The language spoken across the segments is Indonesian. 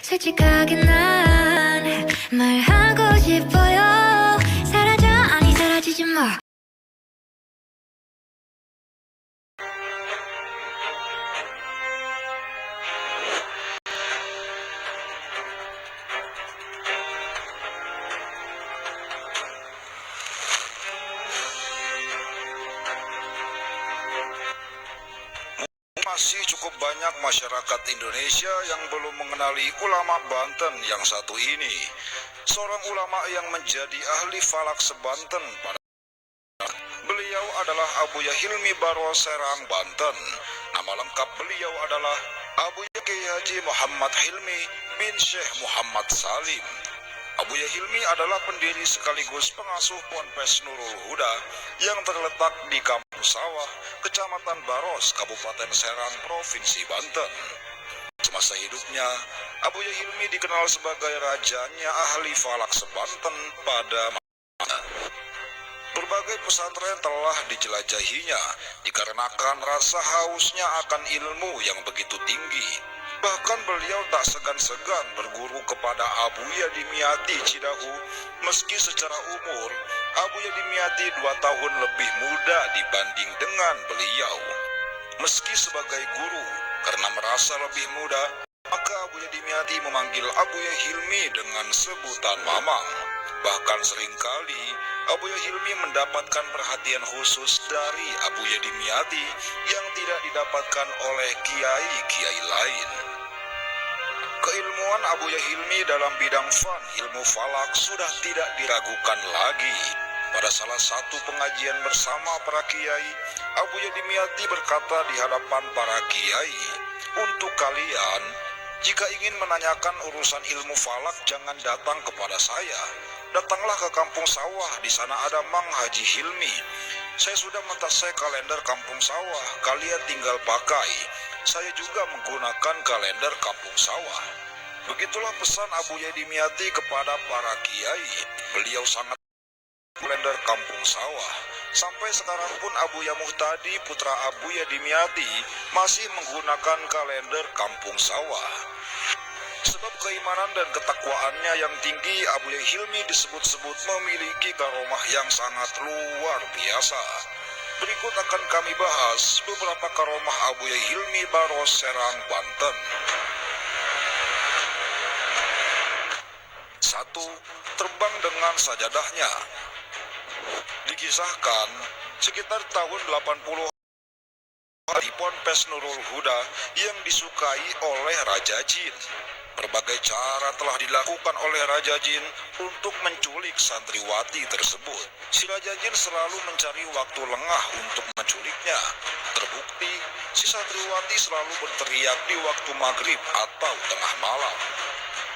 솔직하게 난 말하고 싶어요. 사라져 아니 사라지지 마. Masih cukup banyak masyarakat Indonesia yang belum mengenali ulama Banten yang satu ini. Seorang ulama yang menjadi ahli falak sebanten pada beliau adalah Abuya Hilmi Baro Serang, Banten. Nama lengkap beliau adalah Abuya Kiai Haji Muhammad Hilmi bin Syekh Muhammad Salim. Abuya Hilmi adalah pendiri sekaligus pengasuh Ponpes Nurul Huda yang terletak di Kampung Sawah, Kecamatan Baros, Kabupaten Serang, Provinsi Banten. Semasa hidupnya, Abuya Hilmi dikenal sebagai rajanya ahli falak sebanten pada masanya. Berbagai pesantren telah dijelajahinya dikarenakan rasa hausnya akan ilmu yang begitu tinggi. Bahkan beliau tak segan-segan berguru kepada Abuya Dimyati Cidahu, meski secara umur Abuya Dimyati 2 tahun lebih muda dibanding dengan beliau. Meski sebagai guru, karena merasa lebih muda, maka Abuya Dimyati memanggil Abuya Hilmi dengan sebutan Mamang. Bahkan seringkali Abuya Hilmi mendapatkan perhatian khusus dari Abuya Dimyati yang tidak didapatkan oleh kiai-kiai lain. Keilmuan Abuya Hilmi dalam bidang ilmu falak sudah tidak diragukan lagi. Pada salah satu pengajian bersama para kiai, Abuya Dimyati berkata di hadapan para kiai, "Untuk kalian, jika ingin menanyakan urusan ilmu falak jangan datang kepada saya. Datanglah ke Kampung Sawah, di sana ada Mang Haji Hilmi. Saya sudah mentasai kalender Kampung Sawah, kalian tinggal pakai. Saya juga menggunakan kalender Kampung Sawah." Begitulah pesan Abuya Dimyati kepada para kiai. Beliau sangat kalender Kampung Sawah. Sampai sekarang pun Abuya Muhtadi, putra Abuya Dimyati, masih menggunakan kalender Kampung Sawah. Sebab keimanan dan ketakwaannya yang tinggi, Abuya Hilmi disebut-sebut memiliki karomah yang sangat luar biasa. Berikut akan kami bahas beberapa karomah Abuya Hilmi Baro Serang, Banten. 1. Terbang dengan sajadahnya. Dikisahkan sekitar tahun 80 di Ponpes Nurul Huda yang disukai oleh Raja Jin. Berbagai cara telah dilakukan oleh Raja Jin untuk menculik santriwati tersebut. Si Raja Jin selalu mencari waktu lengah untuk menculiknya. Terbukti, si santriwati selalu berteriak di waktu maghrib atau tengah malam.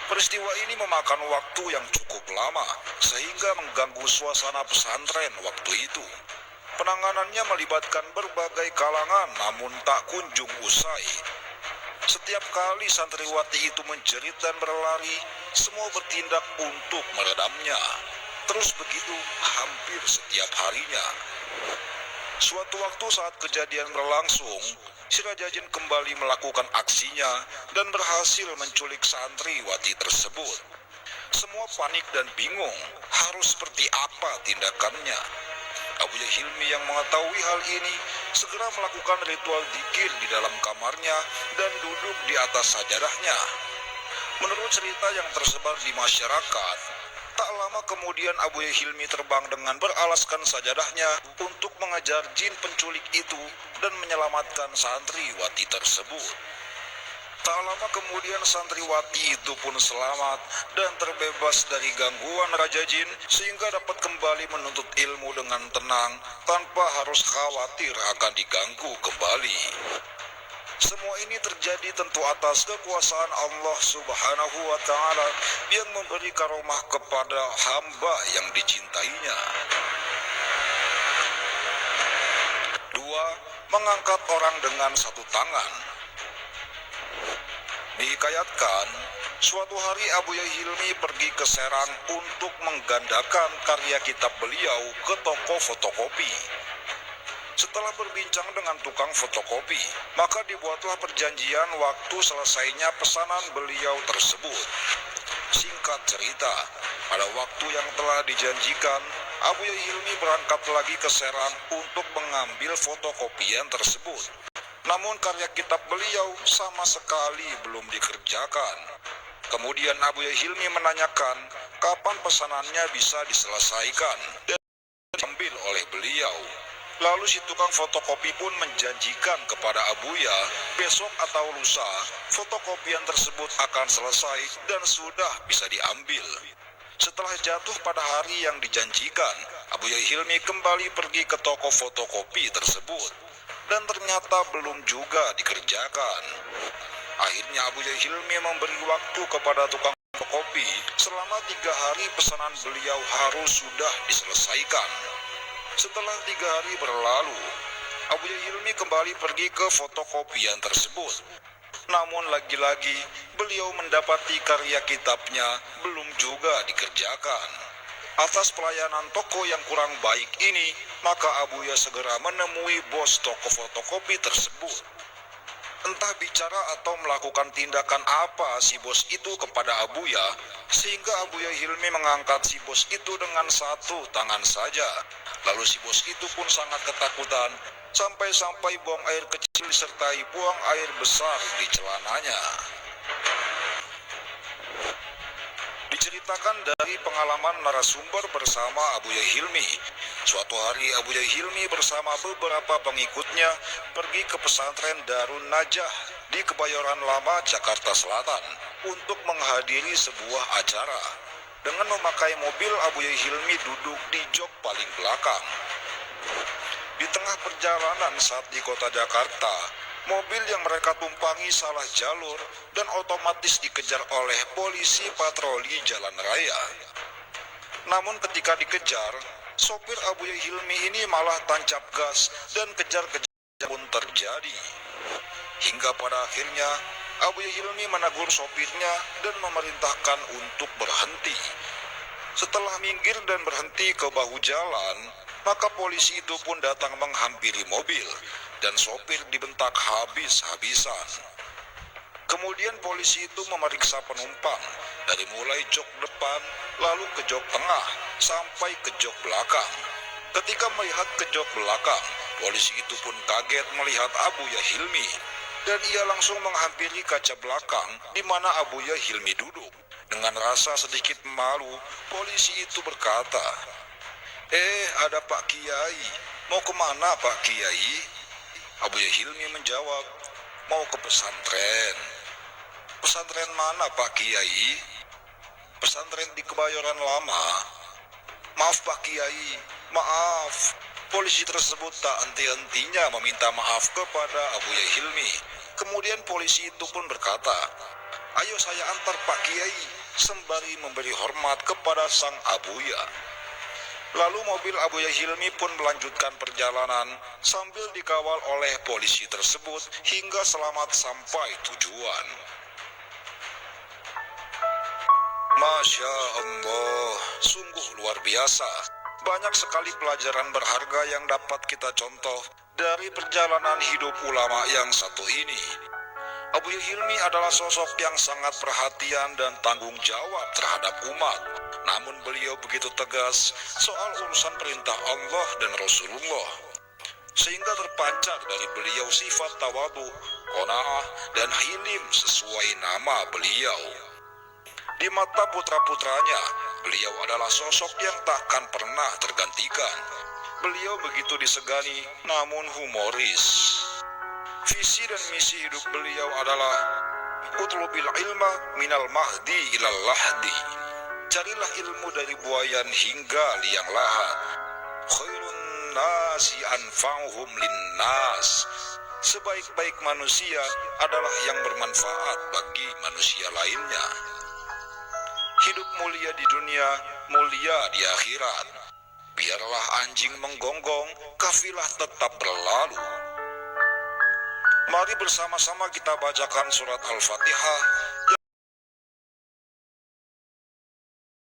Peristiwa ini memakan waktu yang cukup lama, sehingga mengganggu suasana pesantren waktu itu. Penanganannya melibatkan berbagai kalangan, namun tak kunjung usai. Setiap kali santriwati itu menjerit dan berlari, semua bertindak untuk meredamnya. Terus begitu hampir setiap harinya. Suatu waktu saat kejadian berlangsung, si Raja Jin kembali melakukan aksinya dan berhasil menculik santriwati tersebut. Semua panik dan bingung harus seperti apa tindakannya. Abuya Hilmi yang mengetahui hal ini segera melakukan ritual dzikir di dalam kamarnya dan duduk di atas sajadahnya. Menurut cerita yang tersebar di masyarakat, tak lama kemudian Abuya Hilmi terbang dengan beralaskan sajadahnya untuk mengejar jin penculik itu dan menyelamatkan santriwati tersebut. Tak lama kemudian santriwati itu pun selamat dan terbebas dari gangguan Raja Jin sehingga dapat kembali menuntut ilmu dengan tenang tanpa harus khawatir akan diganggu kembali. Semua ini terjadi tentu atas kekuasaan Allah Subhanahu wa Ta'ala yang memberi karomah kepada hamba yang dicintainya. 2. Mengangkat orang dengan satu tangan. Dihikayatkan, suatu hari Abuya Hilmi pergi ke Serang untuk menggandakan karya kitab beliau ke toko fotokopi. Setelah berbincang dengan tukang fotokopi, maka dibuatlah perjanjian waktu selesainya pesanan beliau tersebut. Singkat cerita, pada waktu yang telah dijanjikan, Abuya Hilmi berangkat lagi ke Serang untuk mengambil fotokopian tersebut. Namun karya kitab beliau sama sekali belum dikerjakan. Kemudian Abuya Hilmi menanyakan kapan pesanannya bisa diselesaikan dan diambil oleh beliau. Lalu si tukang fotokopi pun menjanjikan kepada Abuya besok atau lusa fotokopian tersebut akan selesai dan sudah bisa diambil. Setelah jatuh pada hari yang dijanjikan, Abuya Hilmi kembali pergi ke toko fotokopi tersebut dan ternyata belum juga dikerjakan. Akhirnya Abuya Hilmi memberi waktu kepada tukang fotokopi selama 3 hari pesanan beliau harus sudah diselesaikan. Setelah 3 hari berlalu, Abuya Hilmi kembali pergi ke fotokopian tersebut. Namun lagi-lagi beliau mendapati karya kitabnya belum juga dikerjakan. Atas pelayanan toko yang kurang baik ini, maka Abuya segera menemui bos toko fotokopi tersebut. Entah bicara atau melakukan tindakan apa si bos itu kepada Abuya, sehingga Abuya Hilmi mengangkat si bos itu dengan 1 tangan saja. Lalu si bos itu pun sangat ketakutan, sampai-sampai buang air kecil disertai buang air besar di celananya. Diceritakan dari pengalaman narasumber bersama Abuya Hilmi. Suatu hari Abuya Hilmi bersama beberapa pengikutnya pergi ke pesantren Darun Najah di Kebayoran Lama, Jakarta Selatan untuk menghadiri sebuah acara. Dengan memakai mobil, Abuya Hilmi duduk di jok paling belakang. Di tengah perjalanan saat di kota Jakarta, mobil yang mereka tumpangi salah jalur dan otomatis dikejar oleh polisi patroli jalan raya. Namun ketika dikejar, sopir Abuya Hilmi ini malah tancap gas dan kejar-kejar pun terjadi. Hingga pada akhirnya Abuya Hilmi menegur sopirnya dan memerintahkan untuk berhenti. Setelah minggir dan berhenti ke bahu jalan, maka polisi itu pun datang menghampiri mobil dan sopir dibentak habis-habisan. Kemudian polisi itu memeriksa penumpang dari mulai jok depan lalu ke jok tengah sampai ke jok belakang. Ketika melihat ke jok belakang, polisi itu pun kaget melihat Abuya Hilmi dan ia langsung menghampiri kaca belakang di mana Abuya Hilmi duduk. Dengan rasa sedikit malu, polisi itu berkata, ada Pak Kiai, mau kemana Pak Kiai? Abuya Hilmi menjawab, mau ke pesantren. Pesantren mana Pak Kiai? Pesantren di Kebayoran Lama. Maaf Pak Kiai, maaf. Polisi tersebut tak henti-hentinya meminta maaf kepada Abuya Hilmi. Kemudian polisi itu pun berkata, ayo saya antar Pak Kiai, sembari memberi hormat kepada sang Abuya. Lalu mobil Abuya Hilmi pun melanjutkan perjalanan sambil dikawal oleh polisi tersebut hingga selamat sampai tujuan. Masya Allah, sungguh luar biasa. Banyak sekali pelajaran berharga yang dapat kita contoh dari perjalanan hidup ulama yang satu ini. Abuya Hilmi adalah sosok yang sangat perhatian dan tanggung jawab terhadap umat. Namun beliau begitu tegas soal urusan perintah Allah dan Rasulullah, sehingga terpancar dari beliau sifat tawadu, qanaah, dan hilim sesuai nama beliau. Di mata putra-putranya, beliau adalah sosok yang takkan pernah tergantikan. Beliau begitu disegani namun humoris. Visi dan misi hidup beliau adalah utlubil ilma minal mahdi ilal lahdi. Carilah ilmu dari buayan hingga liang lahat. Khairun nasi anfa'uhum linnas. Sebaik-baik manusia adalah yang bermanfaat bagi manusia lainnya. Hidup mulia di dunia, mulia di akhirat. Biarlah anjing menggonggong, kafilah tetap berlalu. Mari bersama-sama kita bacakan surat Al-Fatihah